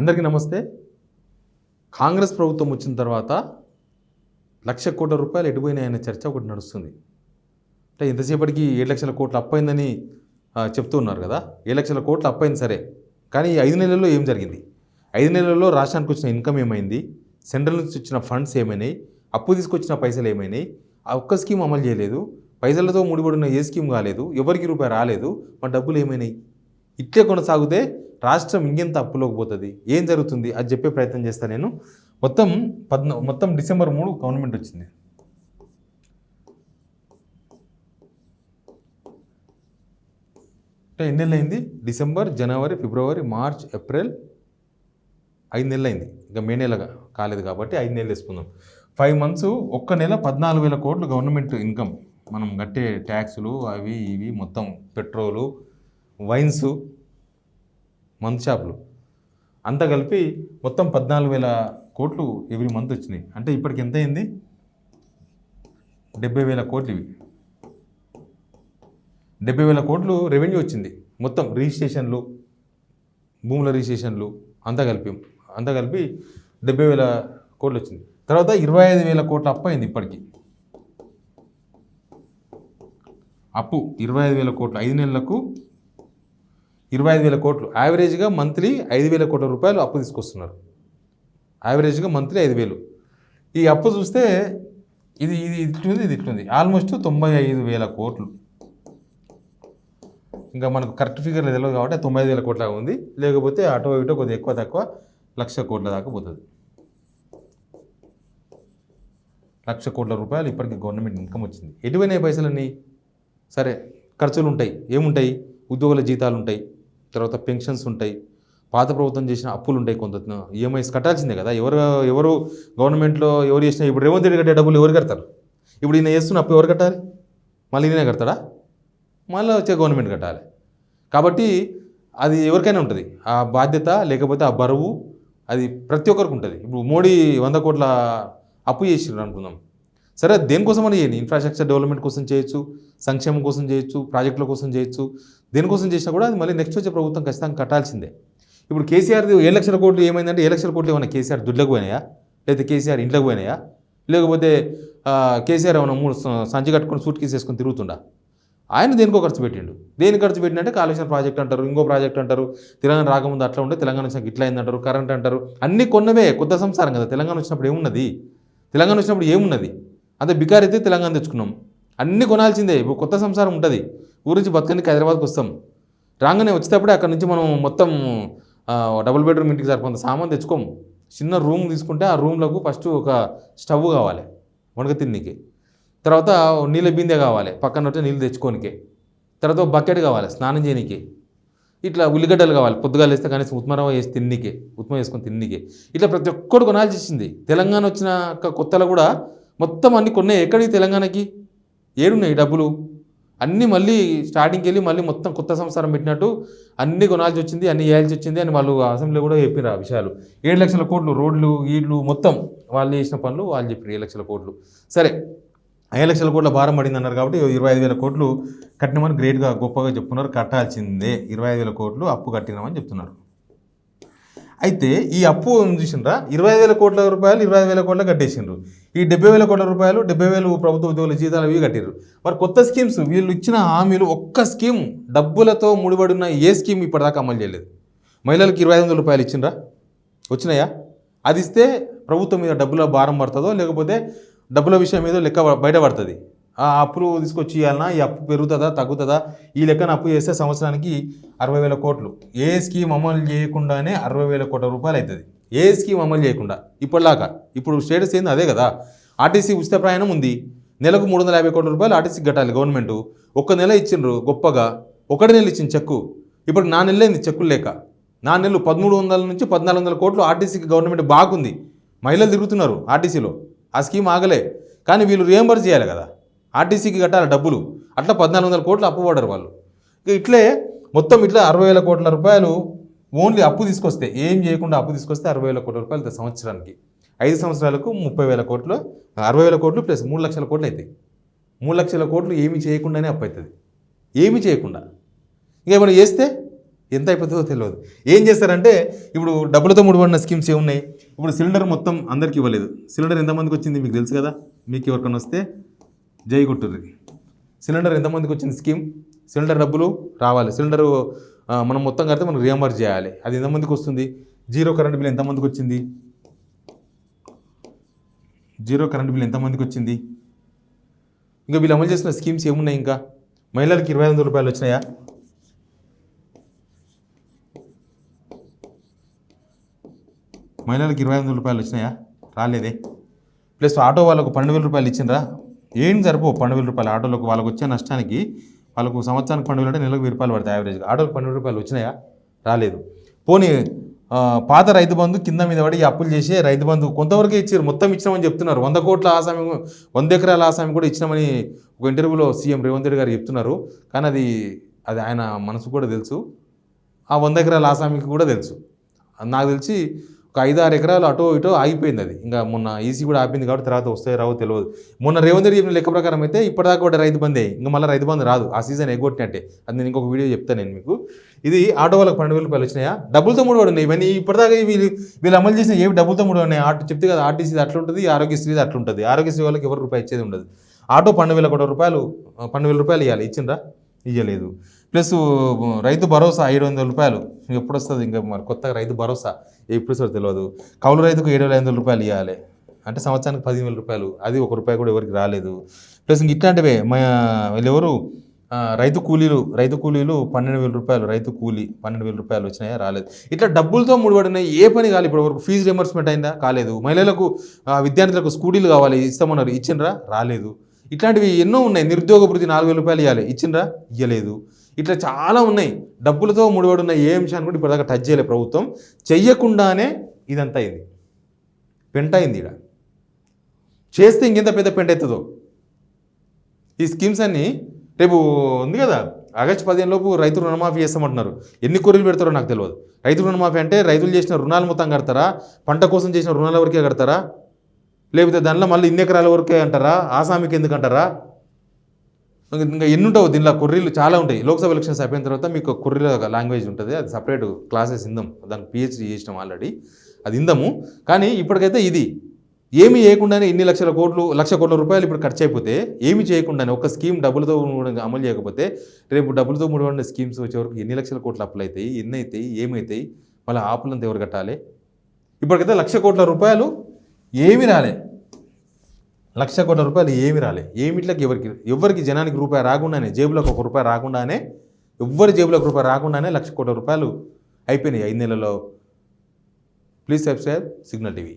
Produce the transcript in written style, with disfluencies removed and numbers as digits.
అందరికీ నమస్తే. కాంగ్రెస్ ప్రభుత్వం వచ్చిన తర్వాత 1,00,000 కోట్ల రూపాయలు ఎటుపోయినాయనే చర్చ ఒకటి నడుస్తుంది. అంటే ఇంతసేపటికి 7 లక్షల కోట్లు అప్పైందని చెప్తూ ఉన్నారు కదా. 7 లక్షల కోట్లు అప్పైంది సరే, కానీ 5 నెలల్లో ఏం జరిగింది? 5 నెలల్లో రాష్ట్రానికి వచ్చిన ఇన్కమ్ ఏమైంది? సెంట్రల్ నుంచి వచ్చిన ఫండ్స్ ఏమైనాయి? అప్పు తీసుకొచ్చిన పైసలు ఏమైనాయి? ఆ ఒక్క స్కీమ్ అమలు చేయలేదు. పైసలతో ముడిపడిన ఏ స్కీమ్ కాలేదు. ఎవరికి రూపాయి రాలేదు. మన డబ్బులు ఏమైనాయి? ఇట్లే కొనసాగితే రాష్ట్రం ఇంకెంత అప్పులోకి పోతుంది, ఏం జరుగుతుంది అది చెప్పే ప్రయత్నం చేస్తాను నేను. మొత్తం డిసెంబర్ 3 గవర్నమెంట్ వచ్చింది. అంటే ఎన్ని నెలలు అయింది? డిసెంబర్, జనవరి, ఫిబ్రవరి, మార్చ్, ఏప్రిల్ 5 నెలలు అయింది. ఇంకా మే నెల కాలేదు కాబట్టి 5 నెలలు వేసుకుందాం. 5 మంత్స్, ఒక్క నెల 14,000 కోట్లు గవర్నమెంట్ ఇన్కమ్. మనం కట్టే ట్యాక్సులు అవి ఇవి మొత్తం, పెట్రోలు, వైన్స్, మందు షాపులు అంతా కలిపి మొత్తం 14,000 కోట్లు ఎవ్రీ మంత్ వచ్చినాయి. అంటే ఇప్పటికి ఎంత అయింది? 70,000 కోట్లు. ఇవి 70,000 కోట్లు రెవెన్యూ వచ్చింది. మొత్తం రిజిస్ట్రేషన్లు, భూముల రిజిస్ట్రేషన్లు అంతా కలిపి 70,000 కోట్లు వచ్చింది. తర్వాత 25,000 కోట్ల అప్పు అయింది. ఇప్పటికి అప్పు 25,000 కోట్లు. 5 నెలలకు 25,000 కోట్లు. యావరేజ్గా మంత్లీ 5,000 కోట్ల రూపాయలు అప్పు తీసుకొస్తున్నారు. యావరేజ్గా మంత్లీ 5,000. ఈ అప్పు చూస్తే ఇది ఇట్లుంది ఆల్మోస్ట్ 95,000 కోట్లు. ఇంకా మనకు కరెక్ట్ ఫిగర్ తెలియదు కాబట్టి 95,000 కోట్ల ఉంది. లేకపోతే అటో ఇటో కొద్దిగా ఎక్కువ తక్కువ 1,00,000 కోట్ల దాకా పోతుంది. 1,00,000 కోట్ల రూపాయలు ఇప్పటికి గవర్నమెంట్ ఇన్కమ్ వచ్చింది. ఎటువైనా పైసలన్నీ సరే, ఖర్చులు ఉంటాయి. ఏముంటాయి? ఉద్యోగుల జీతాలు ఉంటాయి, తర్వాత పెన్షన్స్ ఉంటాయి, పాత ప్రభుత్వం చేసిన అప్పులు ఉంటాయి, కొంత ఈఎంఐస్ కట్టాల్సిందే కదా. ఎవరు గవర్నమెంట్లో ఎవరు చేసినా, ఇప్పుడు రేవంత్ రెడ్డి కట్టే డబ్బులు ఎవరు కడతారు? ఇప్పుడు ఈయన చేస్తున్న అప్పు ఎవరు కట్టాలి? మళ్ళీ ఈయనే కడతాడా? మళ్ళీ వచ్చే గవర్నమెంట్ కట్టాలి. కాబట్టి అది ఎవరికైనా ఉంటుంది ఆ బాధ్యత, లేకపోతే ఆ బరువు, అది ప్రతి ఒక్కరికి ఉంటుంది. ఇప్పుడు మోడీ 100 కోట్ల అప్పు చేసినారు అనుకుందాం. సరే, దేనికోసం అని చేయండి, ఇన్ఫ్రాస్ట్రక్చర్ డెవలప్మెంట్ కోసం చేయొచ్చు, సంక్షేమం కోసం చేయొచ్చు, ప్రాజెక్టుల కోసం చేయొచ్చు. దేనికోసం చేసినా కూడా అది మళ్ళీ నెక్స్ట్ వచ్చే ప్రభుత్వం ఖచ్చితంగా కట్టాల్సిందే. ఇప్పుడు కేసీఆర్ 7 లక్షల కోట్లు ఏమైందంటే, 7 లక్షల కోట్లు ఏమైనా కేసీఆర్ దుడ్లకు పోయినాయా? లేకపోతే కేసీఆర్ ఇంట్లోకి పోయినాయా? లేకపోతే కేసీఆర్ ఏమైనా 3 సంచి కట్టుకొని సూట్ కేసు వేసుకొని తిరుగుతుండా? ఆయన దేనికో ఖర్చు పెట్టిండు. దేనికి ఖర్చు పెట్టినంటే కాళేశ్వరం ప్రాజెక్ట్ అంటారు, ఇంకో ప్రాజెక్ట్ అంటారు. తెలంగాణ రాకముందు అట్లా ఉంటే తెలంగాణ వచ్చినాక ఇట్లా అయిందంటారు, కరెంట్ అంటారు. అన్నీ కొన్నవే, కొత్త సంసారం కదా. తెలంగాణ వచ్చినప్పుడు ఏమున్నది? అంతే బికార్ అయితే తెలంగాణ తెచ్చుకున్నాం. అన్నీ కొనాల్సిందే. ఇప్పుడు కొత్త సంసారం ఉంటుంది. ఊరించి బతకనికి హైదరాబాద్కి వస్తాం. రాగానే వచ్చేటప్పుడే అక్కడ నుంచి మనం మొత్తం డబుల్ బెడ్రూమ్ ఇంటికి సరిపోతుంది సామాన్ తెచ్చుకోము. చిన్న రూమ్ తీసుకుంటే ఆ రూమ్లకు ఫస్ట్ ఒక స్టవ్ కావాలి వణక తిన్నీకి, తర్వాత నీళ్ళ బిందె కావాలి పక్కన వచ్చి నీళ్ళు తెచ్చుకోనికే, తర్వాత ఒక బకెట్ కావాలి స్నానం చేయనీకి, ఇట్లా ఉల్లిగడ్డలు కావాలి పొద్దుగాలు వేస్తే కనీసం ఉప్మా వేసుకొని తిన్నీకే. ఇట్లా ప్రతి ఒక్కడు కొనాల్సి వచ్చింది. తెలంగాణ వచ్చిన కొత్తలో కూడా మొత్తం అన్ని కొన్నాయి. ఎక్కడికి తెలంగాణకి ఏడున్నాయి డబ్బులు? అన్నీ మళ్ళీ స్టార్టింగ్కి వెళ్ళి మళ్ళీ మొత్తం కొత్త సంసారం పెట్టినట్టు అన్నీ కొనాల్సి వచ్చింది, అన్నీ వేయాల్సి వచ్చింది అని వాళ్ళు అసెంబ్లీలో కూడా చెప్పారు ఆ విషయాలు. 7 లక్షల కోట్లు రోడ్లు ఈడ్లు మొత్తం వాళ్ళు చేసిన పనులు వాళ్ళు చెప్పారు. 7 లక్షల కోట్లు సరే, 5 లక్షల కోట్ల భారం పడింది అన్నారు కాబట్టి 25,000 కోట్లు కట్టినామని గ్రేట్గా గొప్పగా చెప్తున్నారు. కట్టాల్సిందే 25,000 కోట్లు అప్పు కట్టినామని చెప్తున్నారు. అయితే ఈ అప్పు చూసిండ్రా, 25,000 కోట్ల రూపాయలు 25,000 కోట్ల కట్టేసిండ్రు. ఈ 70,000 కోట్ల రూపాయలు 70,000 ప్రభుత్వ ఉద్యోగుల జీతాలు అవి కట్టారు. మరి కొత్త స్కీమ్స్ వీళ్ళు ఇచ్చిన హామీలు ఒక్క స్కీమ్ డబ్బులతో ముడిపడిన ఏ స్కీమ్ ఇప్పటిదాకా అమలు చేయలేదు. మహిళలకు 25,000 రూపాయలు ఇచ్చిండ్రా? వచ్చినాయా? అది ఇస్తే ప్రభుత్వం మీద డబ్బుల భారం పడుతుందో, లేకపోతే డబ్బుల విషయం ఏదో లెక్క బయటపడుతుంది. ఆ అప్పులు తీసుకొచ్చి ఇవ్వాలన్నా, ఈ అప్పు పెరుగుతుందా తగ్గుతుందా, ఈ లెక్కన అప్పు చేస్తే సంవత్సరానికి 60,000 కోట్లు. ఏ స్కీమ్ అమలు చేయకుండానే 60,000 కోట్ల రూపాయలు అవుతుంది. ఏ స్కీమ్ అమలు చేయకుండా ఇప్పటిలాగా. ఇప్పుడు స్టేటస్ ఏంది అదే కదా. ఆర్టీసీ ఉచిత ప్రయాణం ఉంది, నెలకు 350 కోట్ల రూపాయలు ఆర్టీసీకి కట్టాలి గవర్నమెంట్. ఒక్క నెల ఇచ్చిండ్రు గొప్పగా, 1 నెల ఇచ్చింది చెక్కు. ఇప్పుడు 4 నెలలు అయింది చెక్కులు లేక. 4 నెలలు 1,300 నుంచి 1,400 కోట్లు ఆర్టీసీకి గవర్నమెంట్ బాగుంది. మహిళలు తిరుగుతున్నారు ఆర్టీసీలో. ఆ స్కీమ్ ఆగలే, కానీ వీళ్ళు రియంబర్స్ చేయాలి కదా, ఆర్టీసీకి కట్టాలి డబ్బులు. అట్లా 1,400 కోట్లు అప్పు పడ్డారు వాళ్ళు. ఇట్లే మొత్తం ఇట్లా 60,000 కోట్ల రూపాయలు ఓన్లీ అప్పు తీసుకొస్తే, ఏం చేయకుండా అప్పు తీసుకొస్తే 60,000 కోట్ల రూపాయలు సంవత్సరానికి. 5 సంవత్సరాలకు 30,000 కోట్లు, 60,000 కోట్లు ప్లస్ 3 లక్షల కోట్లు అవుతాయి. 3 లక్షల కోట్లు ఏమీ చేయకుండానే అప్పు అవుతుంది. ఏమీ చేయకుండా. ఇంకా ఏమైనా చేస్తే ఎంత అయిపోతుందో తెలియదు. ఏం చేస్తారంటే ఇప్పుడు డబ్బులతో ముడిపడిన స్కీమ్స్ ఏమున్నాయి. ఇప్పుడు సిలిండర్ మొత్తం అందరికీ ఇవ్వలేదు. సిలిండర్ ఎంతమందికి వచ్చింది మీకు తెలుసు కదా. మీకు ఎవరికైనా వస్తే జై కొట్టుర్రి. సిలిండర్ ఎంతమందికి వచ్చింది స్కీమ్. సిలిండర్ డబ్బులు రావాలి. సిలిండర్ మనం మొత్తం కడితే మనం రియంబర్స్ చేయాలి. అది ఎంతమందికి వస్తుంది. జీరో కరెంట్ బిల్ ఎంతమందికి వచ్చింది. జీరో కరెంట్ బిల్ ఎంతమందికి వచ్చింది. ఇంకా వీళ్ళు అమలు చేసిన స్కీమ్స్ ఏమున్నాయి. ఇంకా మహిళలకు 2500 రూపాయలు వచ్చినాయా. మహిళలకు 2500 రూపాయలు వచ్చినాయా. రాలేదే. ప్లస్ ఆటో వాళ్ళకు 12,000 రూపాయలు ఇచ్చిండ్రా. ఏం సరిపో 12,000 రూపాయలు ఆటోలకు. వాళ్ళకు వచ్చే నష్టానికి వాళ్ళకు సంవత్సరానికి 12,000 అంటే నెలకు 1000 రూపాయలు పడతాయి యావరేజ్గా. ఆటోలకు 12,000 రూపాయలు వచ్చినాయా. రాలేదు. పోనీ పాత రైతు బంధు కింద మీద పడి అప్పులు చేసి రైతు బంధు కొంతవరకే ఇచ్చారు. మొత్తం ఇచ్చినామని చెప్తున్నారు. 100 కోట్ల ఆసామి 100 ఎకరాల ఆసామి కూడా ఇచ్చినామని ఒక ఇంటర్వ్యూలో సీఎం రేవంత్ రెడ్డి గారు చెప్తున్నారు. కానీ అది ఆయన మనసు కూడా తెలుసు. ఆ 100 ఎకరాల ఆసామికి కూడా తెలుసు. నాకు తెలిసి ఒక 5-6 ఎకరాలు అటో ఇటో ఆగిపోయింది. అది ఇంకా మొన్న ఈసీ కూడా ఆపింది కాబట్టి తర్వాత వస్తాయో రావో తెలియదు. మొన్న రేవంత్ రెడ్డి చెప్పిన లెక్క ప్రకారం అయితే ఇప్పటిదాకా కూడా రైతు బందే. ఇంకా మళ్ళీ రైతు బంధు రాదు. ఆ సీజన్ ఎగ్గొట్టినట్టే. అది నేను ఇంకొక వీడియో చెప్తాను నేను మీకు. ఇది ఆటో వాళ్ళకి 12,000 రూపాయలు వచ్చినాయా. డబ్బులతో ముడిపడి ఉన్నాయి ఇవన్నీ. ఇప్పటిదాకా వీళ్ళు అమలు చేసిన ఏవి డబ్బులతో ముడిపడి ఉన్నాయి. చెప్తే కదా ఆర్టీసీ అట్లుంటుంది, ఆరోగ్యశ్రీది అట్లుంటుంది. ఆరోగ్యశ్రీ వాళ్ళకి ఎవరు రూపాయి ఇచ్చేది ఉండదు. ఆటో 12,000 రూపాయలు 12,000 రూపాయలు ఇవ్వాలి. ఇచ్చిండ్రా. ఇవ్వలేదు. ప్లస్ రైతు భరోసా 700 రూపాయలు ఎప్పుడు వస్తుంది. ఇంకా మరి కొత్తగా రైతు భరోసా ఎప్పుడు వస్తుందో తెలియదు. కౌలు రైతుకు 7,500 రూపాయలు ఇవ్వాలి. అంటే సంవత్సరానికి 10,000 రూపాయలు. అది 1 రూపాయి కూడా ఎవరికి రాలేదు. ప్లస్ ఇంక ఇట్లాంటివే వీళ్ళెవరు రైతు కూలీలు 12,000 రూపాయలు. రైతు కూలీ 12,000 రూపాయలు వచ్చినాయా. రాలేదు. ఇట్లా డబ్బులతో ముడిపడినాయి. ఏ పని కాలేదు. ఇప్పటి వరకు ఫీజు రియంబర్స్మెంట్ అయిందా. కాలేదు. మహిళలకు విద్యార్థులకు స్కూటీలు కావాలి. ఇస్తామన్నారు. ఇచ్చిండ్రా. రాలేదు. ఇట్లాంటివి ఎన్నో ఉన్నాయి. నిరుద్యోగ భృతి 4,000 రూపాయలు ఇవ్వాలి. ఇచ్చిండ్రా. ఇవ్వలేదు. ఇట్లా చాలా ఉన్నాయి. డబ్బులతో ముడిపడి ఉన్న ఏ అంశాన్ని కూడా ఇప్పటిదాకా టచ్ చేయలేదు ప్రభుత్వం. చెయ్యకుండానే ఇదంతా అయింది. పెంట అయింది. ఇక్కడ చేస్తే ఇంకెంత పెద్ద పెంట అవుతుందో. ఈ స్కీమ్స్ అన్నీ రేపు ఉంది కదా ఆగస్టు 15 లోపు రైతు రుణమాఫీ చేస్తామంటున్నారు. ఎన్ని కొర్రీలు పెడతారో నాకు తెలియదు. రైతు రుణమాఫీ అంటే రైతులు చేసిన రుణాలు మొత్తం కడతారా. పంట కోసం చేసిన రుణాల వరకే కడతారా. లేకపోతే దానిలో మళ్ళీ ఇన్ని ఎకరాల వరకే అంటారా. ఆసామికి ఎందుకు అంటారా. ఇంకా ఎన్ని ఉంటావు దీనిలో. కొర్రీలు చాలా ఉంటాయి. లోక్సభ ఎలక్షన్స్ అయిపోయిన తర్వాత మీకు కొర్రీల లాంగ్వేజ్ ఉంటుంది. అది సపరేట్ క్లాసెస్ ఇందాం. దానికి పిహెచ్డీ చేసినాం ఆల్రెడీ. అది ఇందాము. కానీ ఇప్పటికైతే ఇది ఏమీ చేయకుండానే ఇన్ని 1,00,00 కోట్ల రూపాయలు ఇప్పుడు ఖర్చు అయిపోతే ఏమి చేయకుండానే ఒక స్కీమ్ డబ్బులతో అమలు చేయకపోతే రేపు డబ్బులతో ముడిపడిన స్కీమ్స్ వచ్చే వరకు ఎన్ని 1,00,00 కోట్ల అప్పులు అవుతాయి. ఎన్ని అవుతాయి. ఏమవుతాయి. మళ్ళీ ఆపులంతా ఎవరు కట్టాలి. ఇప్పటికైతే 1,00,00 కోట్ల రూపాయలు ఏమీ రాలే. 1,00,00 కోట్ల రూపాయలు ఏమి రాలే. ఏమిట్లకి ఎవరికి జనానికి రూపాయి రాకుండానే, జేబులోకి 1 రూపాయి రాకుండానే, ఎవ్వరి జేబులోకి రూపాయి రాకుండానే 1,00,00 కోట్ల రూపాయలు అయిపోయినాయి 5 నెలల్లో. Please subscribe signal TV.